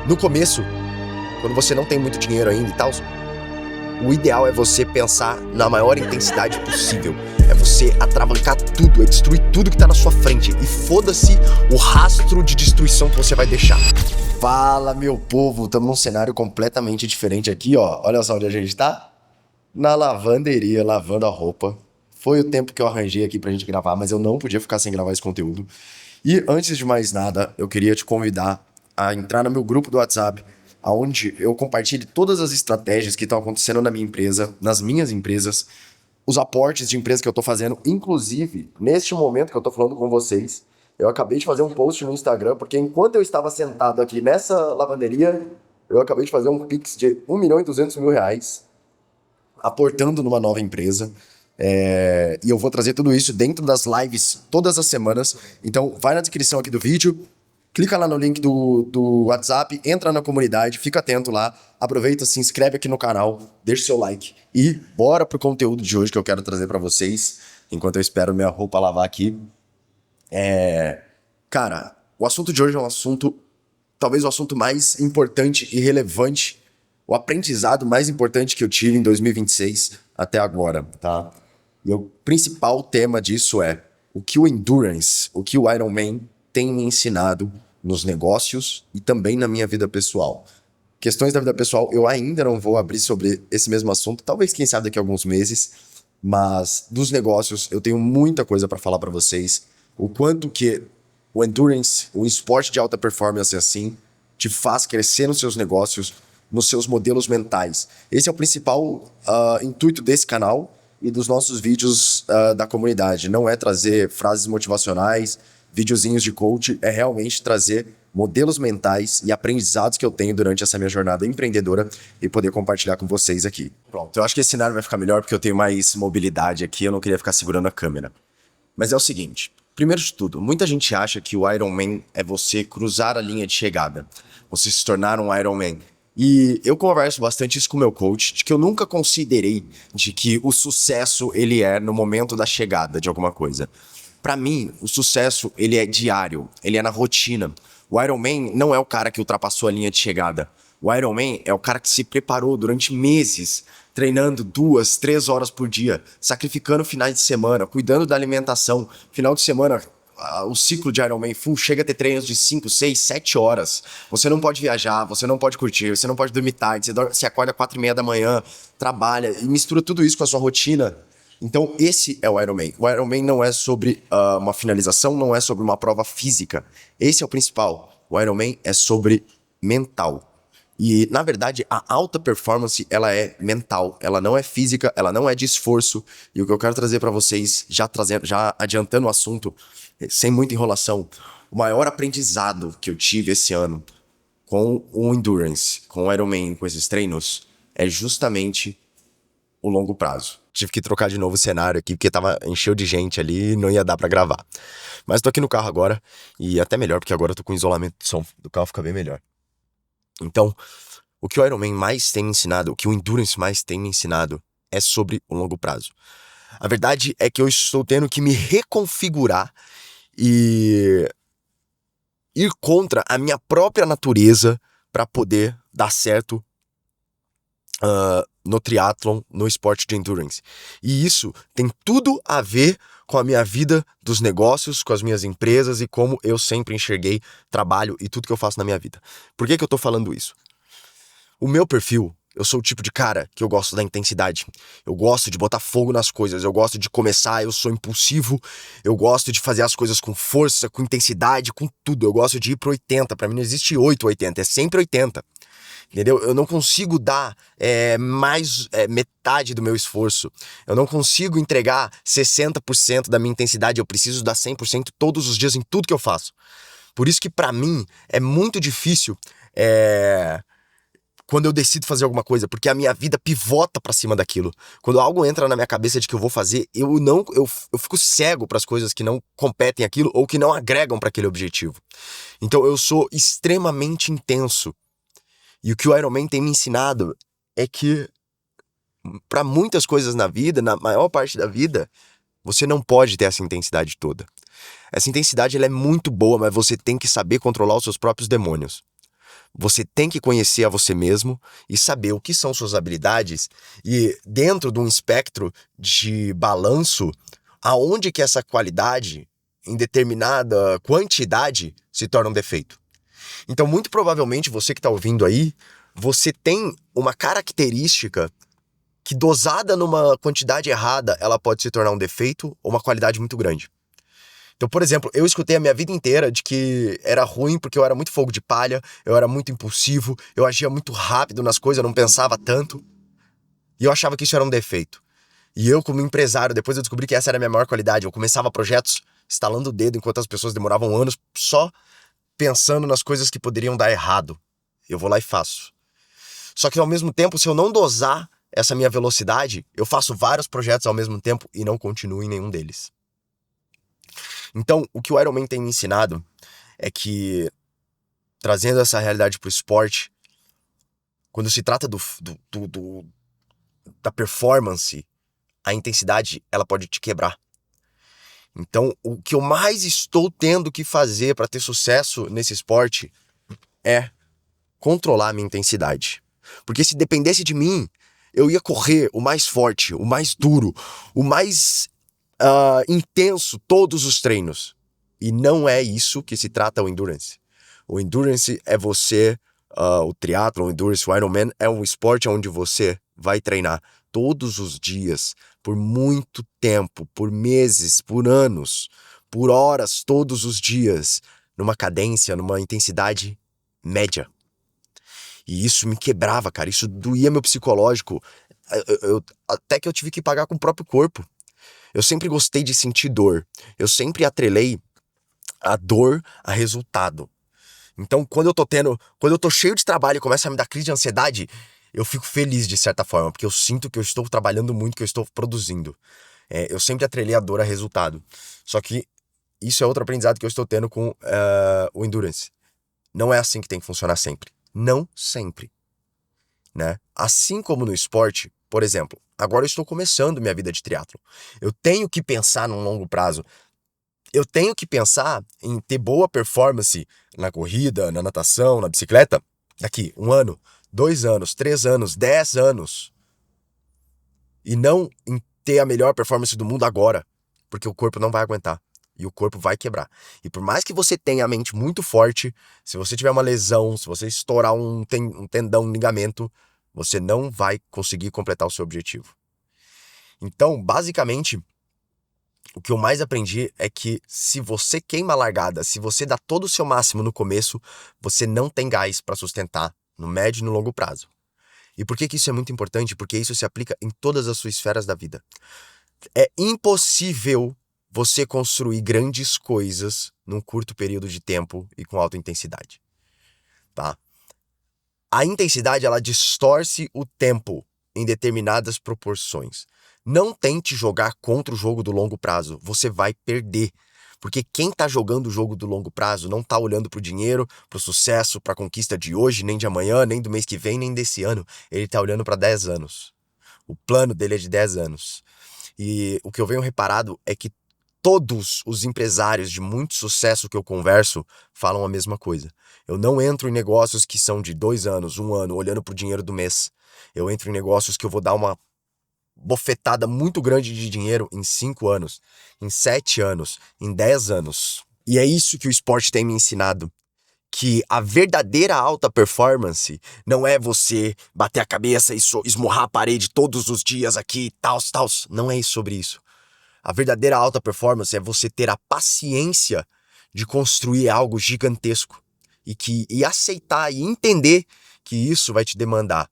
No começo, quando você não tem muito dinheiro ainda e tal, o ideal é você pensar na maior intensidade possível. É você atravancar tudo, é destruir tudo que tá na sua frente. E foda-se o rastro de destruição que você vai deixar. Fala, meu povo, estamos num cenário completamente diferente aqui, ó. Olha só onde a gente tá. Na lavanderia, lavando a roupa. Foi o tempo que eu arranjei aqui pra gente gravar, mas eu não podia ficar sem gravar esse conteúdo. E antes de mais nada, eu queria te convidar a entrar no meu grupo do WhatsApp, onde eu compartilho todas as estratégias que estão acontecendo na minha empresa, nas minhas empresas, os aportes de empresa que eu estou fazendo, inclusive, neste momento que eu estou falando com vocês, eu acabei de fazer um post no Instagram, porque enquanto eu estava sentado aqui nessa lavanderia, eu acabei de fazer um Pix de R$ 1.200.000, aportando numa nova empresa. E eu vou trazer tudo isso dentro das lives todas as semanas. Então vai na descrição aqui do vídeo, clica lá no link do WhatsApp, entra na comunidade, fica atento lá, aproveita, se inscreve aqui no canal, deixa o seu like e bora pro conteúdo de hoje que eu quero trazer pra vocês, enquanto eu espero minha roupa lavar aqui. Cara, o assunto de hoje é um assunto, talvez o assunto mais importante e relevante, o aprendizado mais importante que eu tive em 2026 até agora, tá? E o principal tema disso é o que o Endurance, o que o Ironman tem me ensinado nos negócios e também na minha vida pessoal. Questões da vida pessoal eu ainda não vou abrir sobre esse mesmo assunto, talvez quem sabe daqui a alguns meses, mas dos negócios eu tenho muita coisa para falar para vocês, o quanto que o Endurance, o esporte de alta performance assim, te faz crescer nos seus negócios, nos seus modelos mentais. Esse é o principal intuito desse canal e dos nossos vídeos da comunidade. Não é trazer frases motivacionais, videozinhos de coach, é realmente trazer modelos mentais e aprendizados que eu tenho durante essa minha jornada empreendedora e poder compartilhar com vocês aqui. Pronto, eu acho que esse cenário vai ficar melhor porque eu tenho mais mobilidade aqui, eu não queria ficar segurando a câmera. Mas é o seguinte, primeiro de tudo, muita gente acha que o Ironman é você cruzar a linha de chegada, você se tornar um Ironman. E eu converso bastante isso com o meu coach, de que eu nunca considerei de que o sucesso ele é no momento da chegada de alguma coisa. Para mim, o sucesso ele é diário, ele é na rotina. O Ironman não é o cara que ultrapassou a linha de chegada. O Ironman é o cara que se preparou durante meses, treinando 2, 3 horas por dia, sacrificando finais de semana, cuidando da alimentação. Final de semana, o ciclo de Ironman full chega a ter treinos de 5, 6, 7 horas. Você não pode viajar, você não pode curtir, você não pode dormir tarde, você acorda 4:30 da manhã, trabalha e mistura tudo isso com a sua rotina. Então esse é o Ironman. O Ironman não é sobre uma finalização, não é sobre uma prova física. Esse é o principal. O Ironman é sobre mental. E, na verdade, a alta performance, ela é mental, ela não é física, ela não é de esforço. E o que eu quero trazer para vocês, já adiantando o assunto, sem muita enrolação, o maior aprendizado que eu tive esse ano com o Endurance, com o Ironman, com esses treinos, é justamente o longo prazo. Tive que trocar de novo o cenário aqui, porque encheu de gente ali e não ia dar pra gravar. Mas tô aqui no carro agora, e até melhor, porque agora eu tô com isolamento de som do carro, fica bem melhor. Então, o que o Ironman mais tem me ensinado, o que o Endurance mais tem me ensinado, é sobre o longo prazo. A verdade é que eu estou tendo que me reconfigurar e ir contra a minha própria natureza para poder dar certo no triatlon, no esporte de endurance. E isso tem tudo a ver com a minha vida dos negócios, com as minhas empresas e como eu sempre enxerguei trabalho e tudo que eu faço na minha vida. Por que eu tô falando isso? O meu perfil, eu sou o tipo de cara que eu gosto da intensidade. Eu gosto de botar fogo nas coisas, eu gosto de começar, eu sou impulsivo, eu gosto de fazer as coisas com força, com intensidade, com tudo. Eu gosto de ir pro 80, pra mim não existe 8 ou 80, é sempre 80. Entendeu? Eu não consigo dar mais metade do meu esforço. Eu não consigo entregar 60% da minha intensidade. Eu preciso dar 100% todos os dias em tudo que eu faço. Por isso que pra mim é muito difícil quando eu decido fazer alguma coisa, porque a minha vida pivota pra cima daquilo. Quando algo entra na minha cabeça de que eu vou fazer, eu fico cego pras coisas que não competem aquilo ou que não agregam pra aquele objetivo. Então eu sou extremamente intenso. E o que o Ironman tem me ensinado é que para muitas coisas na vida, na maior parte da vida, você não pode ter essa intensidade toda. Essa intensidade ela é muito boa, mas você tem que saber controlar os seus próprios demônios. Você tem que conhecer a você mesmo e saber o que são suas habilidades e dentro de um espectro de balanço, aonde que essa qualidade em determinada quantidade se torna um defeito. Então, muito provavelmente, você que está ouvindo aí, você tem uma característica que dosada numa quantidade errada, ela pode se tornar um defeito ou uma qualidade muito grande. Então, por exemplo, eu escutei a minha vida inteira de que era ruim porque eu era muito fogo de palha, eu era muito impulsivo, eu agia muito rápido nas coisas, eu não pensava tanto. E eu achava que isso era um defeito. E eu, como empresário, depois eu descobri que essa era a minha maior qualidade. Eu começava projetos estalando o dedo enquanto as pessoas demoravam anos só pensando nas coisas que poderiam dar errado. Eu vou lá e faço. Só que ao mesmo tempo, se eu não dosar essa minha velocidade, eu faço vários projetos ao mesmo tempo e não continuo em nenhum deles. Então, o que o Iron Man tem me ensinado é que, trazendo essa realidade para o esporte, quando se trata da performance, a intensidade ela pode te quebrar. Então, o que eu mais estou tendo que fazer para ter sucesso nesse esporte é controlar a minha intensidade. Porque se dependesse de mim, eu ia correr o mais forte, o mais duro, o mais intenso todos os treinos. E não é isso que se trata o endurance. O endurance é você, o triatlon, o endurance, o Ironman é um esporte onde você vai treinar todos os dias, por muito tempo, por meses, por anos, por horas, todos os dias, numa cadência, numa intensidade média. E isso me quebrava, cara, isso doía meu psicológico, até que eu tive que pagar com o próprio corpo. Eu sempre gostei de sentir dor, eu sempre atrelei a dor a resultado. Então, quando eu tô cheio de trabalho e começa a me dar crise de ansiedade, eu fico feliz de certa forma, porque eu sinto que eu estou trabalhando muito, que eu estou produzindo. Eu sempre atrelei a dor a resultado. Só que isso é outro aprendizado que eu estou tendo com o endurance. Não é assim que tem que funcionar sempre. Não sempre, né? Assim como no esporte, por exemplo, agora eu estou começando minha vida de triatlo. Eu tenho que pensar num longo prazo. Eu tenho que pensar em ter boa performance na corrida, na natação, na bicicleta, daqui 1 ano, 2 anos, 3 anos, 10 anos. E não em ter a melhor performance do mundo agora, porque o corpo não vai aguentar. E o corpo vai quebrar. E por mais que você tenha a mente muito forte, se você tiver uma lesão, se você estourar um tendão, um ligamento, você não vai conseguir completar o seu objetivo. Então, basicamente, o que eu mais aprendi é que se você queima a largada, se você dá todo o seu máximo no começo, você não tem gás para sustentar no médio e no longo prazo. E por que isso é muito importante? Porque isso se aplica em todas as suas esferas da vida. É impossível você construir grandes coisas num curto período de tempo e com alta intensidade, tá? A intensidade, ela distorce o tempo em determinadas proporções. Não tente jogar contra o jogo do longo prazo, você vai perder. Porque quem tá jogando o jogo do longo prazo não tá olhando pro dinheiro, pro sucesso, pra conquista de hoje, nem de amanhã, nem do mês que vem, nem desse ano. Ele tá olhando para 10 anos. O plano dele é de 10 anos. E o que eu venho reparado é que todos os empresários de muito sucesso que eu converso falam a mesma coisa. Eu não entro em negócios que são de 2 anos, 1 ano, olhando pro dinheiro do mês. Eu entro em negócios que eu vou dar uma bofetada muito grande de dinheiro em 5 anos, em 7 anos, em 10 anos. E é isso que o esporte tem me ensinado. Que a verdadeira alta performance não é você bater a cabeça e esmurrar a parede todos os dias aqui, tal. Não é sobre isso. A verdadeira alta performance é você ter a paciência de construir algo gigantesco e aceitar e entender que isso vai te demandar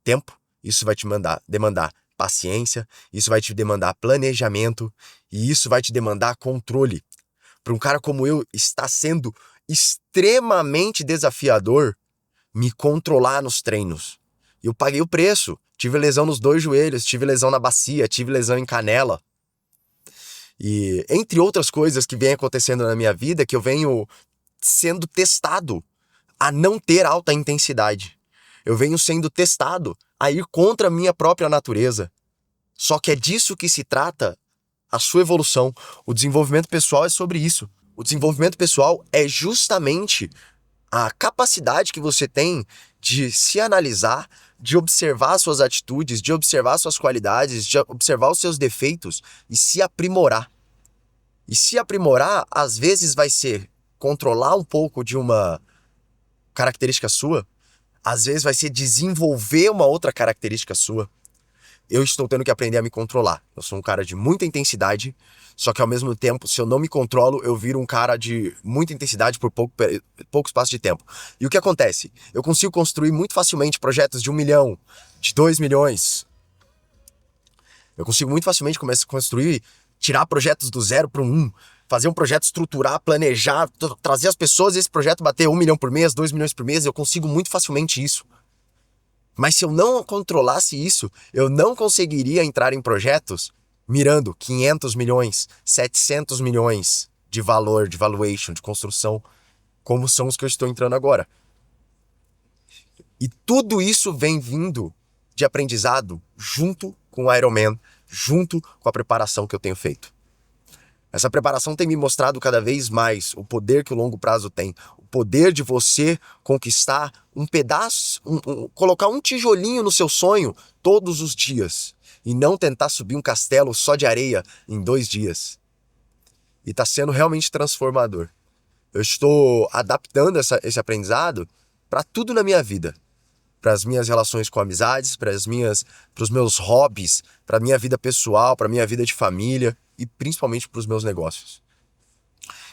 tempo, isso vai te demandar paciência, isso vai te demandar planejamento e isso vai te demandar controle. Para um cara como eu, está sendo extremamente desafiador me controlar nos treinos. Eu paguei o preço. Tive lesão nos 2 joelhos, tive lesão na bacia, tive lesão em canela. E entre outras coisas que vem acontecendo na minha vida, que eu venho sendo testado a não ter alta intensidade. Eu venho sendo testado a ir contra a minha própria natureza. Só que é disso que se trata a sua evolução. O desenvolvimento pessoal é sobre isso. O desenvolvimento pessoal é justamente a capacidade que você tem de se analisar, de observar suas atitudes, de observar suas qualidades, de observar os seus defeitos e se aprimorar. E se aprimorar, às vezes vai ser controlar um pouco de uma característica sua, às vezes vai ser desenvolver uma outra característica sua. Eu estou tendo que aprender a me controlar. Eu sou um cara de muita intensidade, só que ao mesmo tempo, se eu não me controlo, eu viro um cara de muita intensidade por pouco espaço de tempo. E o que acontece? Eu consigo construir muito facilmente projetos de 1 milhão, de 2 milhões. Eu consigo muito facilmente construir, tirar projetos do 0 para o 1, fazer um projeto, estruturar, planejar, trazer as pessoas e esse projeto bater 1 milhão por mês, 2 milhões por mês. Eu consigo muito facilmente isso. Mas se eu não controlasse isso, eu não conseguiria entrar em projetos mirando 500 milhões, 700 milhões de valor, de valuation, de construção, como são os que eu estou entrando agora. E tudo isso vem vindo de aprendizado junto com o Ironman, junto com a preparação que eu tenho feito. Essa preparação tem me mostrado cada vez mais o poder que o longo prazo tem, o poder de você conquistar um pedaço, colocar um tijolinho no seu sonho todos os dias e não tentar subir um castelo só de areia em 2 dias. E está sendo realmente transformador. Eu estou adaptando esse aprendizado para tudo na minha vida. Para as minhas relações com amizades, para os meus hobbies, para a minha vida pessoal, para a minha vida de família e principalmente para os meus negócios.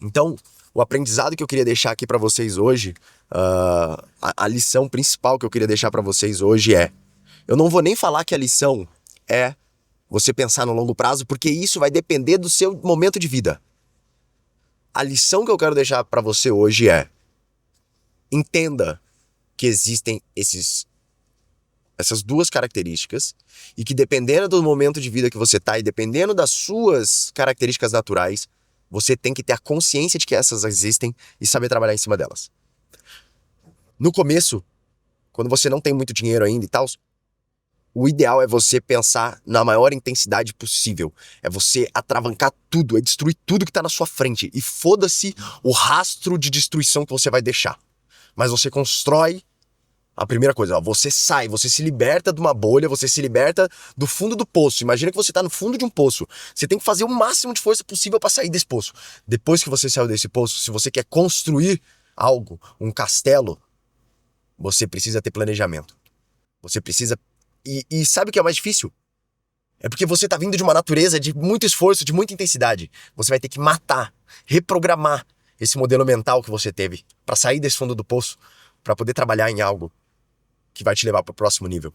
Então, o aprendizado que eu queria deixar aqui para vocês hoje, a lição principal que eu queria deixar para vocês hoje é: eu não vou nem falar que a lição é você pensar no longo prazo, porque isso vai depender do seu momento de vida. A lição que eu quero deixar para você hoje é: entenda que existem essas 2 características e que dependendo do momento de vida que você está e dependendo das suas características naturais, você tem que ter a consciência de que essas existem e saber trabalhar em cima delas. No começo, quando você não tem muito dinheiro ainda e tal, o ideal é você pensar na maior intensidade possível. É você atravancar tudo, é destruir tudo que está na sua frente e foda-se o rastro de destruição que você vai deixar. Mas você constrói a primeira coisa, você sai, você se liberta de uma bolha, você se liberta do fundo do poço. Imagina que você está no fundo de um poço. Você tem que fazer o máximo de força possível para sair desse poço. Depois que você saiu desse poço, se você quer construir algo, um castelo, você precisa ter planejamento. Você precisa... E sabe o que é mais difícil? É porque você está vindo de uma natureza de muito esforço, de muita intensidade. Você vai ter que matar, reprogramar esse modelo mental que você teve para sair desse fundo do poço, para poder trabalhar em algo que vai te levar para o próximo nível.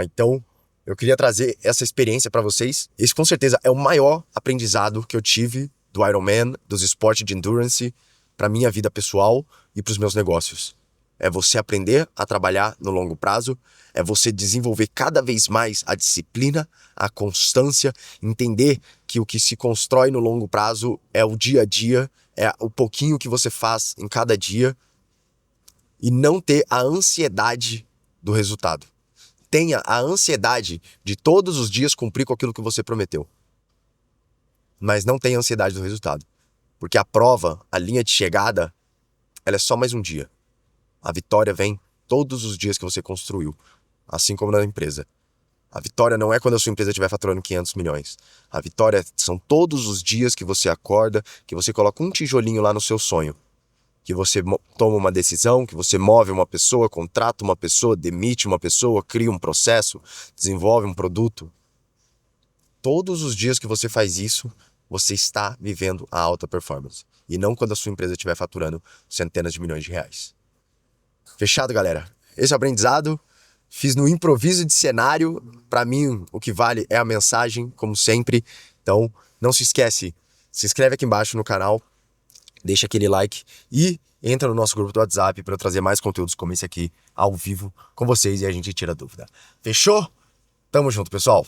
Então, eu queria trazer essa experiência para vocês. Esse, com certeza, é o maior aprendizado que eu tive do Ironman, dos esportes de endurance, para minha vida pessoal e para os meus negócios. É você aprender a trabalhar no longo prazo, é você desenvolver cada vez mais a disciplina, a constância, entender que o que se constrói no longo prazo é o dia a dia, é o pouquinho que você faz em cada dia, e não ter a ansiedade do resultado. Tenha a ansiedade de todos os dias cumprir com aquilo que você prometeu. Mas não tenha ansiedade do resultado. Porque a prova, a linha de chegada, ela é só mais um dia. A vitória vem todos os dias que você construiu. Assim como na empresa. A vitória não é quando a sua empresa estiver faturando 500 milhões. A vitória são todos os dias que você acorda, que você coloca um tijolinho lá no seu sonho. Que você toma uma decisão, que você move uma pessoa, contrata uma pessoa, demite uma pessoa, cria um processo, desenvolve um produto. Todos os dias que você faz isso, você está vivendo a alta performance. E não quando a sua empresa estiver faturando centenas de milhões de reais. Fechado, galera? Esse é o aprendizado. Fiz no improviso de cenário. Para mim, o que vale é a mensagem, como sempre. Então, não se esquece. Se inscreve aqui embaixo no canal. Deixa aquele like e entra no nosso grupo do WhatsApp para eu trazer mais conteúdos como esse aqui ao vivo com vocês e a gente tira dúvida. Fechou? Tamo junto, pessoal!